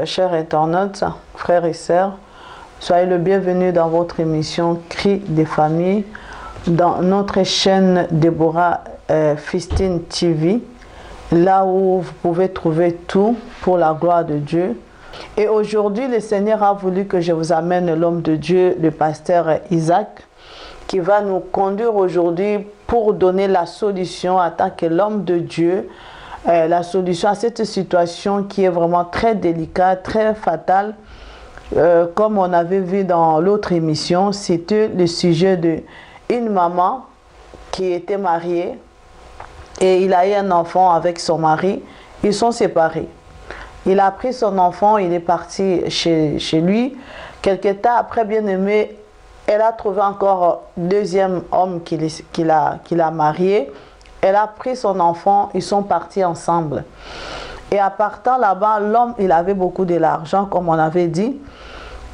Chers internautes, frères et sœurs, soyez le bienvenu dans votre émission Cris des familles, dans notre chaîne Déborah Fistine TV, là où vous pouvez trouver tout pour la gloire de Dieu. Et aujourd'hui, le Seigneur a voulu que je vous amène l'homme de Dieu, le pasteur Isaac, qui va nous conduire aujourd'hui pour donner la solution en tant que l'homme de Dieu, la solution à cette situation qui est vraiment très délicate, très fatale. Comme on avait vu dans l'autre émission, c'était le sujet d'une maman qui était mariée et il a eu un enfant avec son mari. Ils sont séparés. Il a pris son enfant, il est parti chez lui. Quelque temps après, bien aimé, elle a trouvé encore un deuxième homme qu'il a marié. Elle a pris son enfant, ils sont partis ensemble. Et en partant là-bas, l'homme, il avait beaucoup de l'argent, comme on avait dit.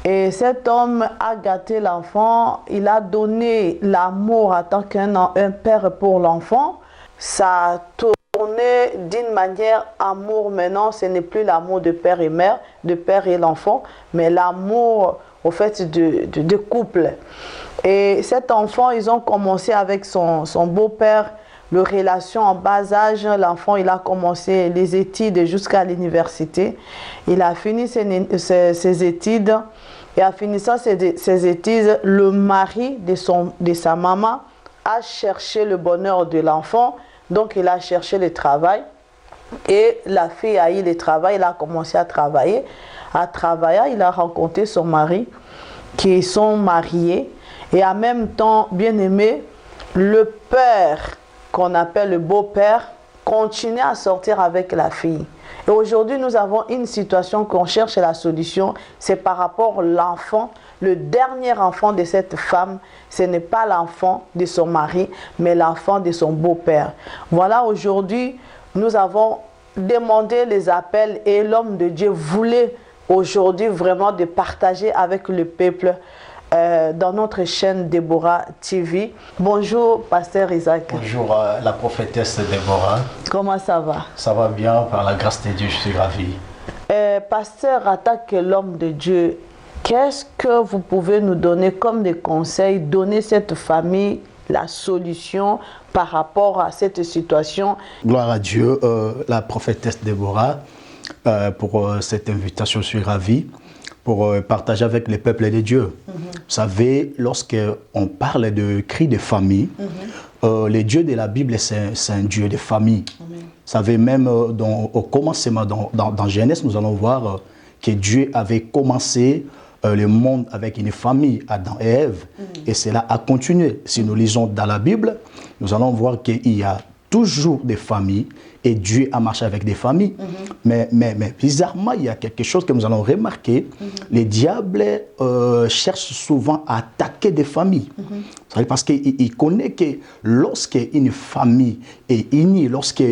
Et cet homme a gâté l'enfant, il a donné l'amour en tant qu'un père pour l'enfant. Ça a tourné d'une manière amour maintenant, ce n'est plus l'amour de père et mère, de père et l'enfant, mais l'amour au fait de couple. Et cet enfant, ils ont commencé avec son beau-père, leur relation en bas âge. L'enfant, il a commencé les études jusqu'à l'université. Il a fini ses études. Et en finissant ses études, le mari de sa maman a cherché le bonheur de l'enfant. Donc, il a cherché le travail. Et la fille a eu le travail. Il a commencé à travailler. En travaillant, il a rencontré son mari, qui sont mariés. Et en même temps, bien aimé, le père, qu'on appelle le beau-père, continue à sortir avec la fille. Et aujourd'hui, nous avons une situation qu'on cherche la solution, c'est par rapport à l'enfant, le dernier enfant de cette femme. Ce n'est pas l'enfant de son mari, mais l'enfant de son beau-père. Voilà, aujourd'hui, nous avons demandé les appels et l'homme de Dieu voulait aujourd'hui vraiment de partager avec le peuple dans notre chaîne Déborah TV. Bonjour, pasteur Isaac. Bonjour, la prophétesse Déborah. Comment ça va? Ça va bien, par la grâce de Dieu, je suis ravi. Pasteur, en tant que l'homme de Dieu, qu'est-ce que vous pouvez nous donner comme des conseils, donner cette famille la solution par rapport à cette situation? Gloire à Dieu, la prophétesse Déborah, pour cette invitation, je suis ravi. Pour partager avec le peuple de Dieu. Vous savez, lorsqu'on parle de cris de famille, le Dieu de la Bible, c'est un Dieu de famille. Vous savez, même au commencement, dans Genèse, nous allons voir que Dieu avait commencé le monde avec une famille, Adam et Ève, et cela a continué. Si nous lisons dans la Bible, nous allons voir qu'il y a toujours des familles, et Dieu a marché avec des familles. Mais bizarrement, il y a quelque chose que nous allons remarquer. Les diables cherchent souvent à attaquer des familles. Parce qu'il connaît que lorsqu'une famille est unie,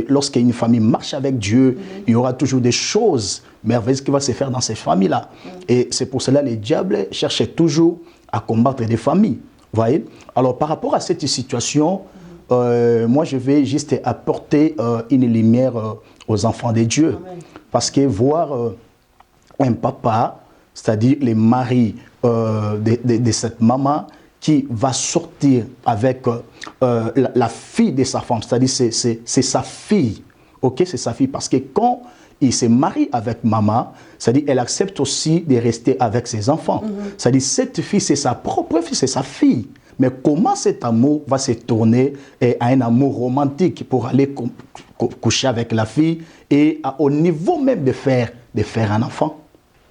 lorsqu'une famille marche avec Dieu, il y aura toujours des choses merveilleuses qui vont se faire dans ces familles-là. Et c'est pour cela que les diables cherchent toujours à combattre des familles. Voyez? Alors, par rapport à cette situation, moi, je vais juste apporter une lumière aux enfants de Dieu. Amen. Parce que voir un papa, c'est-à-dire les maris de cette maman, qui va sortir avec la fille de sa femme, c'est-à-dire c'est sa fille. Ok, c'est sa fille. Parce que quand il se marie avec maman, c'est-à-dire elle accepte aussi de rester avec ses enfants. C'est-à-dire cette fille, c'est sa propre fille, c'est sa fille. Mais comment cet amour va se tourner à un amour romantique pour aller coucher avec la fille et au niveau même de faire un enfant?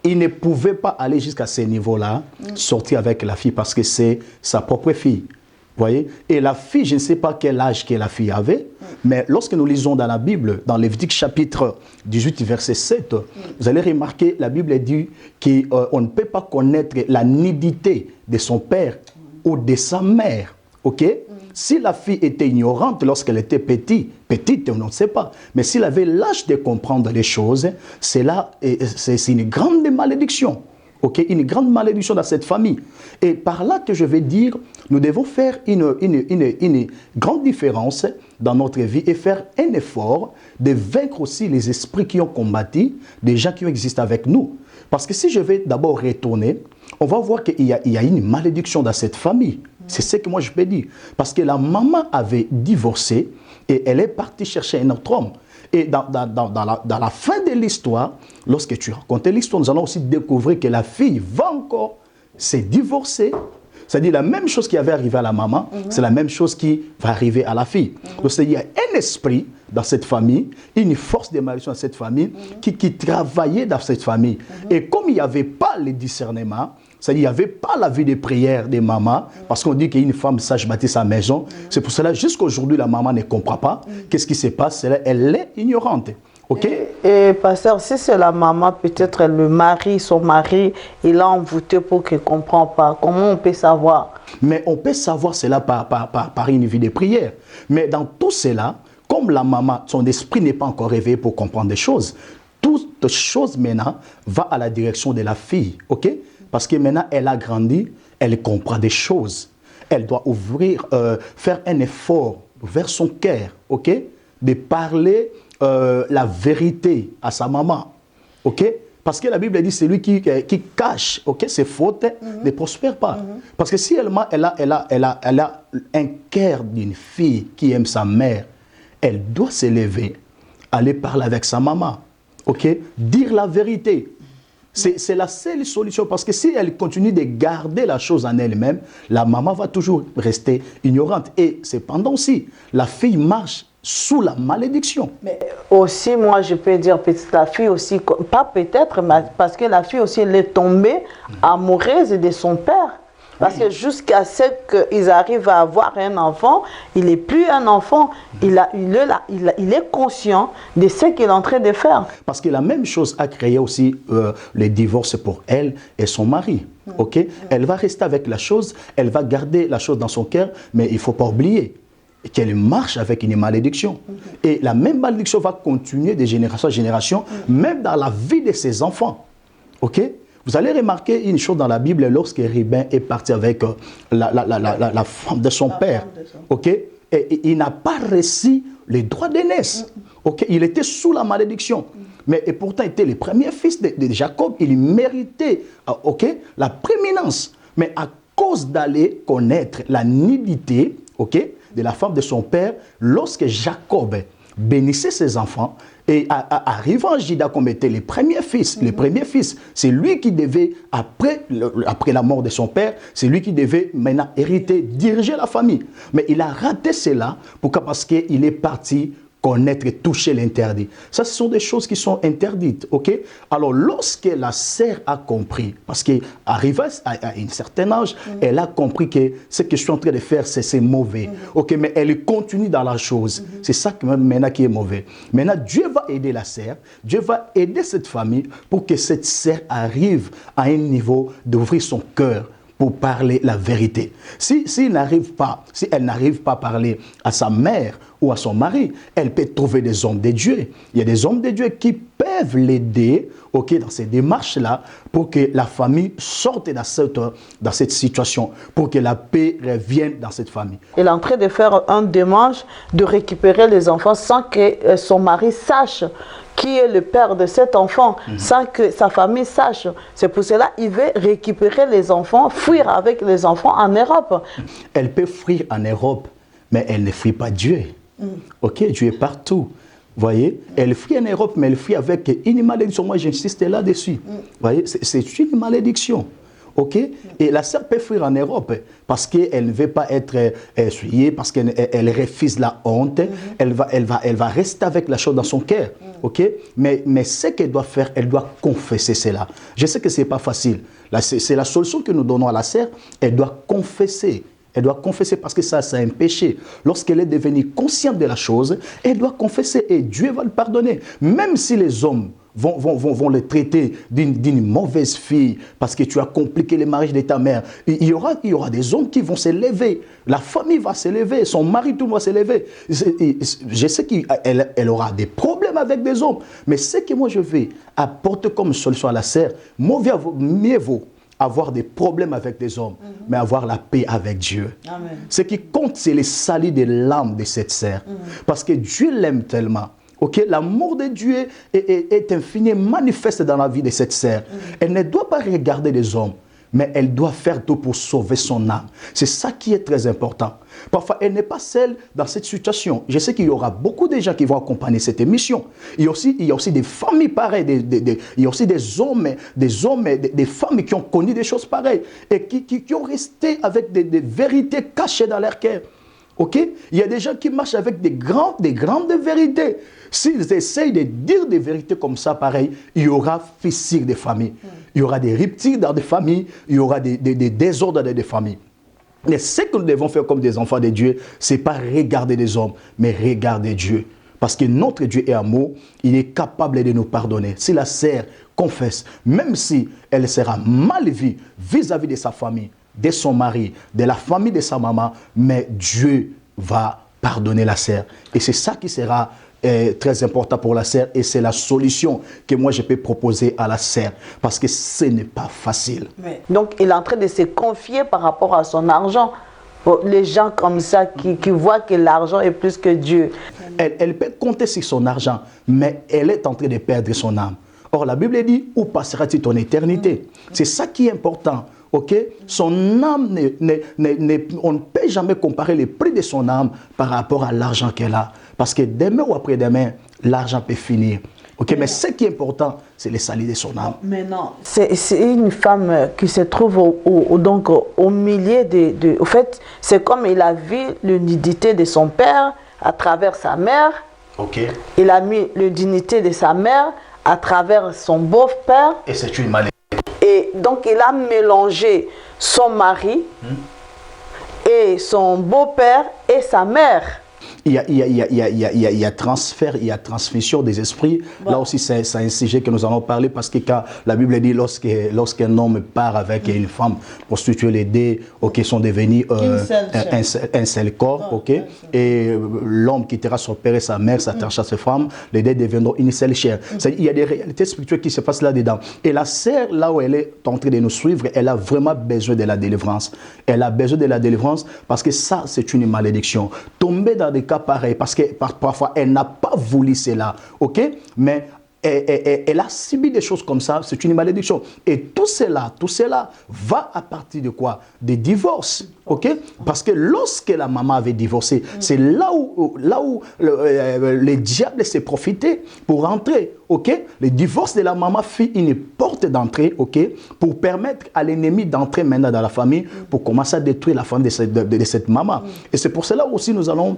Il ne pouvait pas aller jusqu'à ce niveau-là, sortir avec la fille parce que c'est sa propre fille. Voyez? Et la fille, je ne sais pas quel âge que la fille avait, mais lorsque nous lisons dans la Bible, dans Lévitique chapitre 18, verset 7, vous allez remarquer, la Bible dit qu'on ne peut pas connaître la nudité de son père ou de sa mère. Ok? Si la fille était ignorante lorsqu'elle était petite, on ne sait pas. Mais s'il avait l'âge de comprendre les choses, c'est une grande malédiction. Ok, une grande malédiction dans cette famille. Et par là que je vais dire, nous devons faire une grande différence dans notre vie et faire un effort de vaincre aussi les esprits qui ont combattu, des gens qui existent avec nous. Parce que si je vais d'abord retourner, on va voir qu'il y a une malédiction dans cette famille. C'est ce que moi je peux dire. Parce que la maman avait divorcé et elle est partie chercher un autre homme. Et dans la fin de l'histoire, lorsque tu racontes l'histoire, nous allons aussi découvrir que la fille va encore se divorcer. C'est-à-dire la même chose qui avait arrivé à la maman, c'est la même chose qui va arriver à la fille. Donc il y a un esprit dans cette famille, une force de malédiction dans cette famille qui travaillait dans cette famille. Et comme il n'y avait pas le discernement, c'est-à-dire qu'il n'y avait pas la vie de prière des mamans, parce qu'on dit qu'une femme sage bâtit sa maison. C'est pour cela, jusqu'à aujourd'hui, la maman ne comprend pas qu'est-ce qui se passe. Elle est ignorante. Okay? Et pasteur, si c'est la maman, peut-être le mari, son mari, il a envoûté pour qu'il ne comprenne pas. Comment on peut savoir? Mais on peut savoir cela par une vie de prière. Mais dans tout cela, comme la maman, son esprit n'est pas encore réveillé pour comprendre des choses, toute chose maintenant va à la direction de la fille. Ok? Parce que maintenant, elle a grandi, elle comprend des choses. Elle doit faire un effort vers son cœur, ok? De parler la vérité à sa maman, ok? Parce que la Bible dit, c'est lui qui cache, ok, ses fautes, ne prospère pas. Parce que si elle a un cœur d'une fille qui aime sa mère, elle doit s'élever, aller parler avec sa maman, ok? Dire la vérité. C'est la seule solution, parce que si elle continue de garder la chose en elle-même, la maman va toujours rester ignorante. Et cependant aussi, la fille marche sous la malédiction. Mais aussi, moi, je peux dire, la fille aussi, pas peut-être, mais parce que la fille aussi, elle est tombée amoureuse de son père. Parce que jusqu'à ce qu'ils arrivent à avoir un enfant, il n'est plus un enfant, il est conscient de ce qu'il est en train de faire. Parce que la même chose a créé aussi le divorce pour elle et son mari. Okay? Elle va rester avec la chose, elle va garder la chose dans son cœur, mais il ne faut pas oublier qu'elle marche avec une malédiction. Et la même malédiction va continuer de génération en génération, même dans la vie de ses enfants. Ok? Vous allez remarquer une chose dans la Bible, lorsque Rubin est parti avec la femme de son père, ok? Et il n'a pas reçu les droits d'aînesse. Ok? Il était sous la malédiction. Mais et pourtant, il était le premier fils de Jacob. Il méritait la prééminence. Mais à cause d'aller connaître la nudité de la femme de son père, lorsque Jacob bénissait ses enfants, et arrivant à Juda comme était le premier fils, c'est lui qui devait, après la mort de son père, c'est lui qui devait maintenant hériter, diriger la famille. Mais il a raté cela, pourquoi? Parce qu'il est parti connaître et toucher l'interdit. Ça, ce sont des choses qui sont interdites, ok? Alors, lorsque la sœur a compris, parce qu'arrivée à un certain âge, elle a compris que ce que je suis en train de faire, c'est mauvais, ok? Mais elle continue dans la chose. C'est ça maintenant qui est mauvais. Maintenant, Dieu va aider la sœur, Dieu va aider cette famille pour que cette sœur arrive à un niveau d'ouvrir son cœur pour parler la vérité. Si elle n'arrive pas à parler à sa mère ou à son mari, elle peut trouver des hommes de Dieu. Il y a des hommes de Dieu qui peuvent l'aider dans ces démarches-là pour que la famille sorte dans cette situation, pour que la paix revienne dans cette famille. Elle est en train de faire un démarche de récupérer les enfants sans que son mari sache qui est le père de cet enfant, sans que sa famille sache. C'est pour cela qu'il veut récupérer les enfants, fuir avec les enfants en Europe. Elle peut fuir en Europe, mais elle ne fuit pas Dieu. Ok, Dieu est partout. Voyez, elle fuit en Europe, mais elle fuit avec une malédiction. Moi, j'insiste là-dessus. Voyez, c'est une malédiction. Ok, et la sœur peut fuir en Europe parce qu'elle ne veut pas être essuyée, parce qu'elle refuse la honte. Elle va rester avec la chose dans son cœur. Ok, mais ce qu'elle doit faire, elle doit confesser cela. Je sais que ce n'est pas facile. C'est la solution que nous donnons à la sœur. Elle doit confesser. Elle doit confesser parce que ça, c'est un péché. Lorsqu'elle est devenue consciente de la chose, elle doit confesser et Dieu va le pardonner. Même si les hommes vont le traiter d'une mauvaise fille parce que tu as compliqué le mariage de ta mère. Il y aura des hommes qui vont s'élever. La famille va s'élever. Son mari, tout va s'élever. Je sais qu'elle aura des problèmes avec des hommes. Mais ce que moi je vais apporter comme solution à la sœur, mieux vaut avoir des problèmes avec des hommes, mais avoir la paix avec Dieu. Amen. Ce qui compte, c'est le salut de l'âme de cette sœur. Parce que Dieu l'aime tellement. Okay? L'amour de Dieu est infini, manifeste dans la vie de cette sœur. Elle ne doit pas regarder les hommes, mais elle doit faire tout pour sauver son âme. C'est ça qui est très important. Parfois, elle n'est pas seule dans cette situation. Je sais qu'il y aura beaucoup de gens qui vont accompagner cette émission. Il y a aussi des familles pareilles, il y a aussi des hommes, des femmes qui ont connu des choses pareilles et qui ont resté avec des vérités cachées dans leur cœur. Okay? Il y a des gens qui marchent avec des grandes vérités. S'ils essayent de dire des vérités comme ça, pareil, il y aura fissure des familles. Il y aura des ruptures dans des familles, il y aura des désordres dans des familles. Mais ce que nous devons faire comme des enfants de Dieu, ce n'est pas regarder les hommes, mais regarder Dieu. Parce que notre Dieu est amour, il est capable de nous pardonner. Si la sœur confesse, même si elle sera mal vue vis-à-vis de sa famille, de son mari, de la famille de sa maman, mais Dieu va pardonner la sœur. Et c'est ça qui sera très important pour la sœur et c'est la solution que moi je peux proposer à la sœur parce que ce n'est pas facile. Donc il est en train de se confier par rapport à son argent. Pour les gens comme ça qui voient que l'argent est plus que Dieu. Elle peut compter sur son argent, mais elle est en train de perdre son âme. Or la Bible dit, où passera-t-il ton éternité? C'est ça qui est important. Okay? Son âme, on ne peut jamais comparer le prix de son âme par rapport à l'argent qu'elle a. Parce que demain ou après-demain, l'argent peut finir. Okay? Mais ce qui est important, c'est le salut de son âme. Mais non, c'est une femme qui se trouve au milieu de... Au fait, c'est comme il a vu l'unité de son père à travers sa mère. Okay. Il a mis l'unité de sa mère à travers son beau-père. Et c'est une maladie. Et donc, il a mélangé son mari et son beau-père et sa mère. Il y a transfert, il y a transmission des esprits. Voilà. Là aussi, c'est un sujet que nous allons parler parce que quand la Bible dit lorsqu'un homme part avec une femme, prostituée, les deux sont devenus un seul corps. Okay? Et l'homme quittera son père et sa mère, s'attachera à sa femme, les deux deviendront une seule chair. Il y a des réalités spirituelles qui se passent là-dedans. Et la sœur, là où elle est en train de nous suivre, elle a vraiment besoin de la délivrance. Elle a besoin de la délivrance parce que ça, c'est une malédiction. Tomber dans des cas pareils, parce que parfois elle n'a pas voulu cela, ok, mais elle a subi des choses comme ça, c'est une malédiction. Et tout cela va à partir de quoi? Des divorces, ok? Parce que lorsque la maman avait divorcé, c'est là où le diable s'est profité pour entrer, ok? Le divorce de la maman fit une porte d'entrée, ok? Pour permettre à l'ennemi d'entrer maintenant dans la famille, pour commencer à détruire la famille de cette maman. Et c'est pour cela aussi nous allons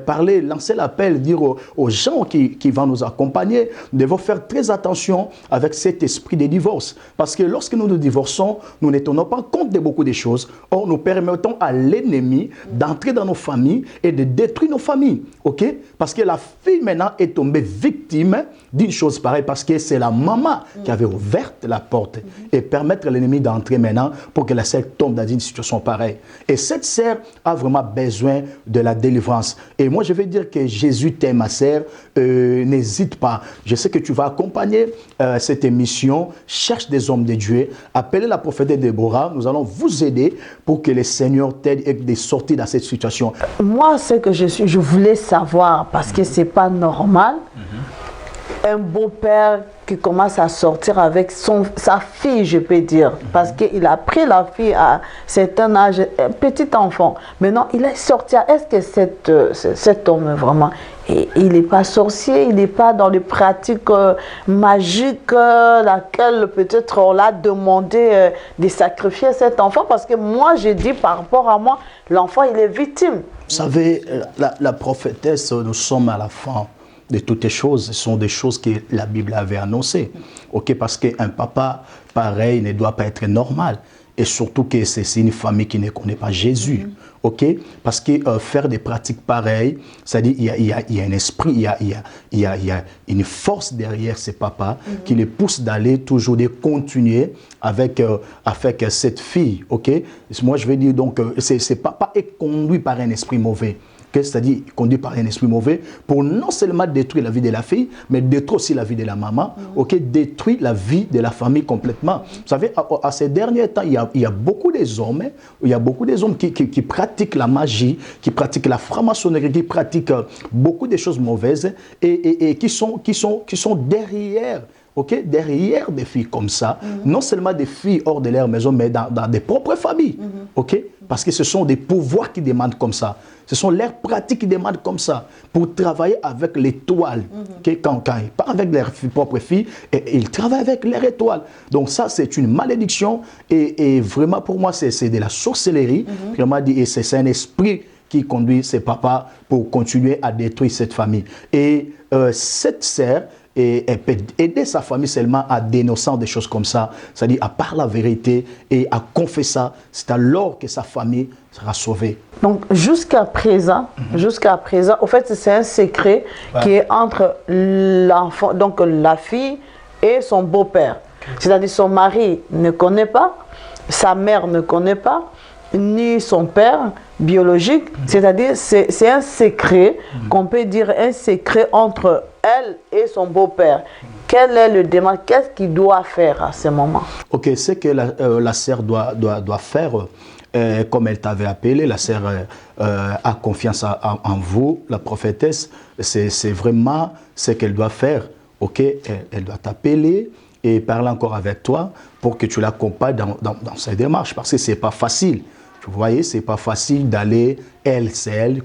parler, lancer l'appel, dire aux gens qui vont nous accompagner, nous devons faire très attention avec cet esprit de divorce. Parce que lorsque nous nous divorçons, nous ne tenons pas compte de beaucoup de choses. Or, nous permettons à l'ennemi d'entrer dans nos familles et de détruire nos familles. Ok? Parce que la fille maintenant est tombée victime d'une chose pareille parce que c'est la maman qui avait ouvert la porte et permettre à l'ennemi d'entrer maintenant pour que la sœur tombe dans une situation pareille. Et cette sœur a vraiment besoin de la délivrance. Et moi, je vais dire que Jésus t'aime, ma sœur. N'hésite pas. Je sais que tu vas accompagner cette émission. Cherche des hommes de Dieu. Appelez la prophétesse Déborah. Nous allons vous aider pour que le Seigneur t'aide et de sortir dans cette situation. Moi, ce que je voulais savoir, parce que c'est pas normal, un beau-père qui commence à sortir avec sa fille, je peux dire, parce qu'il a pris la fille à certain âge, petit enfant. Maintenant, il est sorti. Est-ce que cet homme, vraiment, il n'est pas sorcier, il n'est pas dans les pratiques magiques, laquelle peut-être on l'a demandé de sacrifier cet enfant? Parce que moi, je dis par rapport à moi, l'enfant, il est victime. Vous savez, la prophétesse, nous sommes à la fin de toutes les choses. Ce sont des choses que la Bible avait annoncées. Okay? Parce qu'un papa pareil ne doit pas être normal. et surtout que c'est une famille qui ne connaît pas Jésus. Ok? Parce que faire des pratiques pareilles, c'est-à-dire il y a un esprit, il y a une force derrière ces papas qui les pousse d'aller toujours, de continuer avec cette fille. Ok? Moi, je vais dire donc, ces papas est conduit par un esprit mauvais. C'est-à-dire conduit par un esprit mauvais pour non seulement détruire la vie de la fille, mais détruire aussi la vie de la maman, détruire la vie de la famille complètement. Vous savez, à ces derniers temps, il y a beaucoup d'hommes, qui pratiquent la magie, qui pratiquent la franc-maçonnerie, qui pratiquent beaucoup de choses mauvaises et qui sont derrière. Ok, derrière des filles comme ça, non seulement des filles hors de leur maison, mais dans des propres familles. Ok, parce que ce sont des pouvoirs qui demandent comme ça. Ce sont leurs pratiques qui demandent comme ça pour travailler avec l'étoile. Quand ils parlent avec leurs propres filles, ils travaillent avec leur étoile. Donc ça, c'est une malédiction et vraiment pour moi, c'est de la sorcellerie. Vraiment, et c'est un esprit qui conduit ses papas pour continuer à détruire cette famille. Et cette sœur, et elle peut aider sa famille seulement à dénoncer des choses comme ça, c'est-à-dire à parler la vérité et à confesser ça. C'est alors que sa famille sera sauvée. Donc jusqu'à présent, au fait, c'est un secret qui est entre l'enfant, donc la fille et son beau-père. C'est-à-dire son mari ne connaît pas, sa mère ne connaît pas, ni son père biologique. C'est-à-dire c'est un secret, qu'on peut dire un secret entre elle et son beau-père. Quel est le démon? Qu'est-ce qu'il doit faire à ce moment? Ok, ce que la sœur doit faire, comme elle t'avait appelé, la sœur a confiance en vous, la prophétesse, c'est vraiment ce qu'elle doit faire. Ok, elle doit t'appeler et parler encore avec toi pour que tu l'accompagnes dans cette démarche, parce que c'est pas facile. Vous voyez, c'est pas facile d'aller, elle,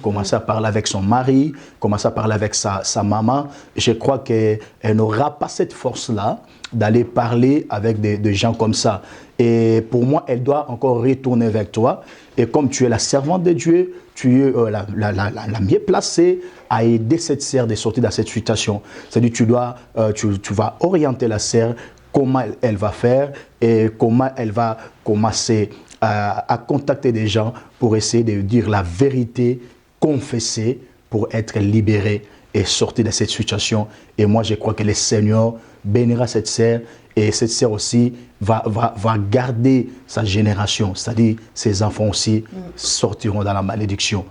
commencer à parler avec son mari, commencer à parler avec sa maman. Je crois qu'elle n'aura pas cette force-là d'aller parler avec des gens comme ça. Et pour moi, elle doit encore retourner vers toi. Et comme tu es la servante de Dieu, tu es la mieux placée à aider cette sœur de sortir de cette situation. C'est-à-dire tu vas orienter la sœur, comment elle va faire et comment elle va commencer à contacter des gens pour essayer de dire la vérité, confesser pour être libéré et sortir de cette situation. Et moi, je crois que le Seigneur bénira cette sœur et cette sœur aussi va garder sa génération, c'est-à-dire ses enfants aussi sortiront dans la malédiction.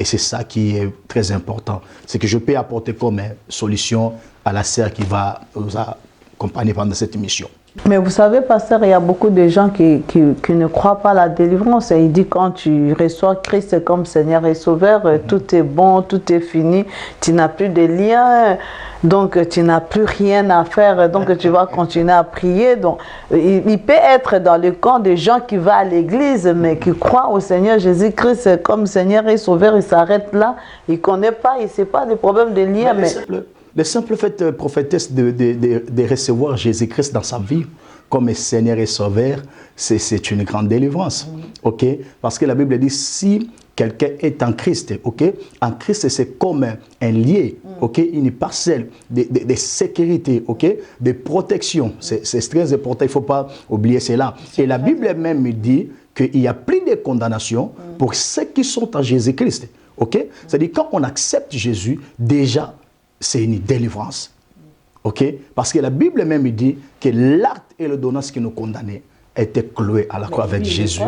Et c'est ça qui est très important. C'est que je peux apporter comme solution à la sœur qui va nous accompagner pendant cette mission. Mais vous savez, pasteur, il y a beaucoup de gens qui ne croient pas à la délivrance. Et il dit quand tu reçois Christ comme Seigneur et Sauveur, tout est bon, tout est fini, tu n'as plus de lien, donc tu n'as plus rien à faire, donc tu vas continuer à prier. Donc, il peut être dans le camp des gens qui vont à l'église, mais qui croient au Seigneur Jésus-Christ comme Seigneur et Sauveur, il s'arrête là, il ne connaît pas, il ne sait pas des problèmes de lien. Le simple fait, prophétesse, de recevoir Jésus-Christ dans sa vie comme Seigneur et Sauveur, c'est une grande délivrance. Ok? Parce que la Bible dit, si quelqu'un est en Christ, ok? En Christ, c'est comme un lien, ok? Une parcelle de sécurité, ok? De protection. C'est très important, il ne faut pas oublier cela. Et la Bible même dit qu'il n'y a plus de condamnation pour ceux qui sont en Jésus-Christ. Ok? C'est-à-dire, quand on accepte Jésus, déjà, c'est une délivrance. Ok? Parce que la Bible même dit que l'acte et l'ordonnance qui nous condamnaient étaient cloués à la croix avec Jésus.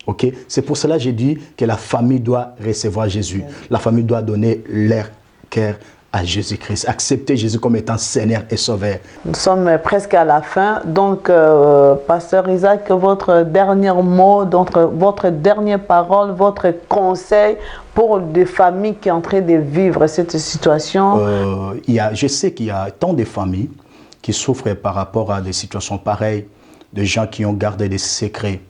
Ok? C'est pour cela que j'ai dit que la famille doit recevoir Jésus. La famille doit donner leur cœur à Jésus-Christ. Accepter Jésus comme étant Seigneur et Sauveur. Nous sommes presque à la fin. Donc, Pasteur Isaac, votre dernier mot, votre dernière parole, votre conseil pour des familles qui sont en train de vivre cette situation? Je sais qu'il y a tant de familles qui souffrent par rapport à des situations pareilles, de gens qui ont gardé des secrets.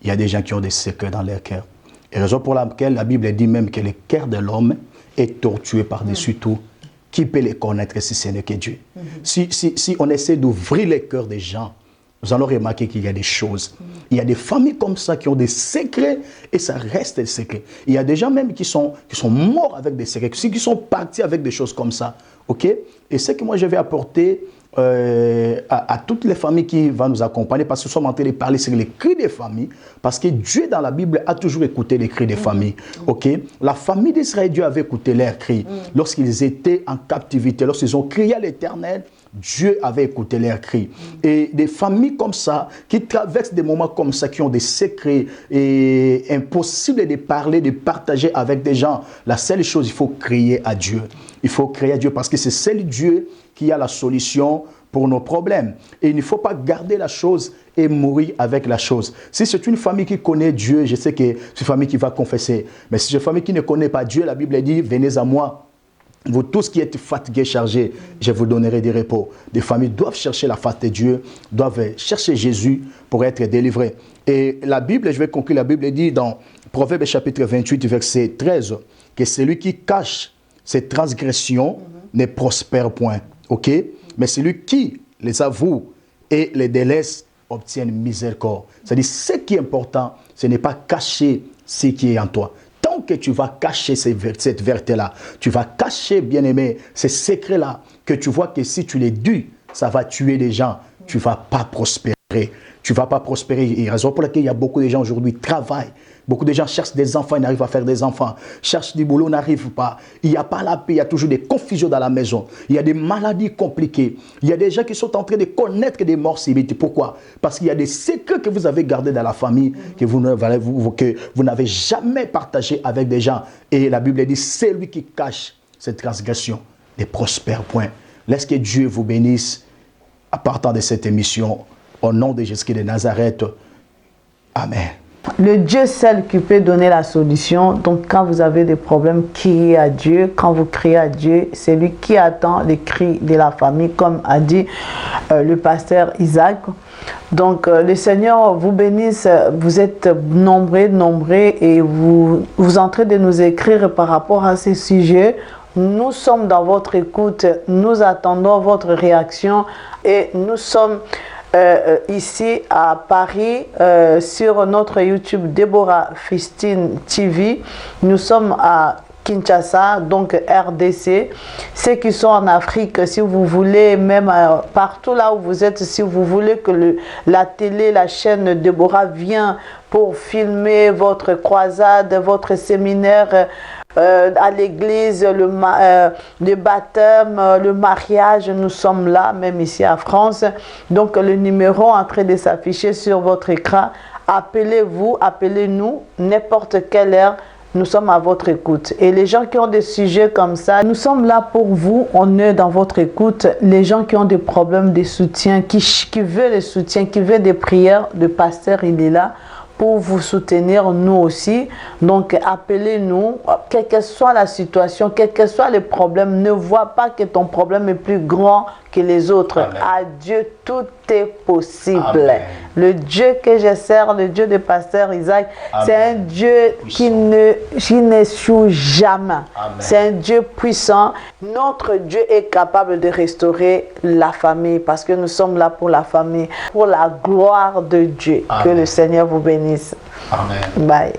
Il y a des gens qui ont des secrets dans leur cœur. Et raison pour laquelle la Bible dit même que le cœur de l'homme est tortué par-dessus tout. Qui peut les connaître si ce n'est que Dieu? Si on essaie d'ouvrir les cœurs des gens, nous allons remarquer qu'il y a des choses. Il y a des familles comme ça qui ont des secrets et ça reste des secrets. Il y a des gens même qui sont morts avec des secrets, qui sont partis avec des choses comme ça. Ok? Et ce que moi je vais apporter à toutes les familles qui vont nous accompagner, parce que nous sommes en train de parler sur les cris des familles, parce que Dieu dans la Bible a toujours écouté les cris des familles. Ok? La famille d'Israël, Dieu avait écouté leurs cris. Lorsqu'ils étaient en captivité, lorsqu'ils ont crié à l'Éternel, Dieu avait écouté leurs cris. Et des familles comme ça, qui traversent des moments comme ça, qui ont des secrets et impossible de parler, de partager avec des gens, la seule chose, il faut crier à Dieu. Il faut crier à Dieu parce que c'est seul Dieu qui a la solution pour nos problèmes. Et il ne faut pas garder la chose et mourir avec la chose. Si c'est une famille qui connaît Dieu, je sais que c'est une famille qui va confesser. Mais si c'est une famille qui ne connaît pas Dieu, la Bible dit, venez à moi. Vous tous qui êtes fatigués, chargés, je vous donnerai des repos. Des familles doivent chercher la face de Dieu, doivent chercher Jésus pour être délivrés. Et la Bible, je vais conclure, la Bible dit dans Proverbe chapitre 28, verset 13, que celui qui cache ses transgressions ne prospère point. Ok? Mais celui qui les avoue et les délaisse obtient miséricorde. C'est-à-dire, ce qui est important, ce n'est pas cacher ce qui est en toi. Tant que tu vas cacher cette vérité-là, tu vas cacher, bien-aimé, ces secrets-là, que tu vois que si tu les dis, ça va tuer les gens, tu ne vas pas prospérer. Tu ne vas pas prospérer. Et raison pour laquelle il y a beaucoup de gens aujourd'hui qui travaillent. Beaucoup de gens cherchent des enfants, ils n'arrivent pas à faire des enfants. Cherchent du boulot, n'arrivent pas. Il n'y a pas la paix, il y a toujours des confusions dans la maison. Il y a des maladies compliquées. Il y a des gens qui sont en train de connaître des morts subites. Pourquoi? Parce qu'il y a des secrets que vous avez gardés dans la famille, que vous n'avez jamais partagé avec des gens. Et la Bible dit, c'est lui qui cache cette transgression, ne prospère point. Laisse que Dieu vous bénisse à partir de cette émission. Au nom de Jésus de Nazareth. Amen. Le Dieu seul qui peut donner la solution. Donc quand vous avez des problèmes, criez à Dieu. Quand vous criez à Dieu, c'est lui qui attend les cris de la famille, comme a dit le pasteur Isaac. Donc le Seigneur vous bénisse. Vous êtes nombreux et vous êtes en train de nous écrire par rapport à ces sujets. Nous sommes dans votre écoute. Nous attendons votre réaction et nous sommes ici à Paris sur notre YouTube Deborah Fistine TV. Nous sommes à Kinshasa, donc RDC. Ceux qui sont en Afrique, si vous voulez, même partout là où vous êtes, si vous voulez que la télé, la chaîne Deborah vient pour filmer votre croisade, votre séminaire, à l'église, le baptême, le mariage, nous sommes là, même ici en France. Donc le numéro en train de s'afficher sur votre écran. Appelez-vous, appelez-nous, n'importe quelle heure, nous sommes à votre écoute. Et les gens qui ont des sujets comme ça, nous sommes là pour vous, on est dans votre écoute. Les gens qui ont des problèmes de soutien, qui veulent le soutien, qui veulent des prières, le pasteur il est là pour vous soutenir, nous aussi. Donc appelez-nous, quelle que soit la situation, quel que soit le problème, ne vois pas que ton problème est plus grand que les autres. Amen. À Dieu, tout est possible. Amen. Le Dieu que je sers, le Dieu de pasteur Isaac, c'est un Dieu qui n'échoue jamais. C'est un Dieu puissant. Notre Dieu est capable de restaurer la famille parce que nous sommes là pour la famille, pour la gloire de Dieu. Amen. Que le Seigneur vous bénisse. Amen. Bye.